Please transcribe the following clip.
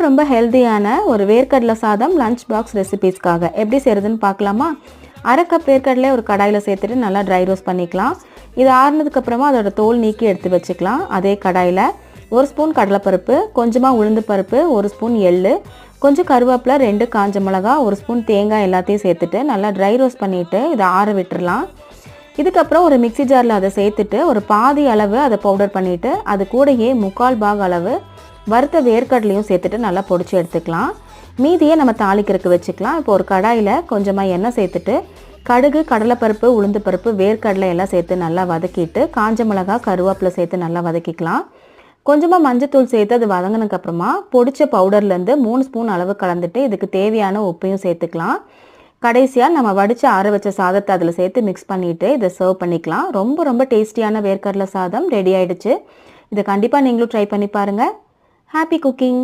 ரொம்ப ஹெல்தியான ஒரு வேர்க்கடலை சாதம் லஞ்ச் பாக்ஸ் ரெசிபீஸ்க்காக எப்படி செய்கிறதுன்னு பார்க்கலாமா? அரை கப் வேர்க்கடலை ஒரு கடாயில் சேர்த்துட்டு நல்லா ட்ரை ரோஸ்ட் பண்ணிக்கலாம். இது ஆறுனதுக்கப்புறமா அதோட தோல் நீக்கி எடுத்து வச்சுக்கலாம். அதே கடாயில் 1 ஸ்பூன் கடலைப்பருப்பு, கொஞ்சமாக உளுந்து பருப்பு, 1 ஸ்பூன் எள்ளு, கொஞ்சம் கருவேப்பிலை, 2 காஞ்ச மிளகா, 1 ஸ்பூன் தேங்காய் எல்லாத்தையும் சேர்த்துட்டு நல்லா ட்ரை ரோஸ்ட் பண்ணிவிட்டு இதை ஆற விட்டுடலாம். இதுக்கப்புறம் ஒரு மிக்சி ஜாரில் அதை சேர்த்துட்டு ஒரு பாதி அளவு அதை பவுடர் பண்ணிவிட்டு அது கூடயே 3/4 பாக அளவு வறுத்த வேர்க்கடலையும் சேர்த்துட்டு நல்லா பொடிச்சு எடுத்துக்கலாம். மீதியை நம்ம தாளிக்கிறதுக்கு வச்சுக்கலாம். இப்போ ஒரு கடாயில் கொஞ்சமாக எண்ணெய் சேர்த்துட்டு கடுகு, கடலைப்பருப்பு, உளுந்து பருப்பு, வேர்க்கடலை எல்லாம் சேர்த்து நல்லா வதக்கிட்டு காஞ்ச மிளகா, கருவேப்பிலை சேர்த்து நல்லா வதக்கிக்கலாம். கொஞ்சமாக மஞ்சத்தூள் சேர்த்து அது வதங்கினதுக்கப்புறமா பொடிச்ச பவுடர்லேருந்து 3 ஸ்பூன் அளவு கலந்துட்டு இதுக்கு தேவையான உப்பையும் சேர்த்துக்கலாம். கடைசியாக நம்ம வடித்து ஆற வச்ச சாதத்தை அதில் சேர்த்து மிக்ஸ் பண்ணிவிட்டு இதை சர்வ் பண்ணிக்கலாம். ரொம்ப டேஸ்டியான வேர்க்கடலை சாதம் ரெடி ஆகிடுச்சு. இதை கண்டிப்பாக நீங்களும் ட்ரை பண்ணி பாருங்கள். Happy cooking!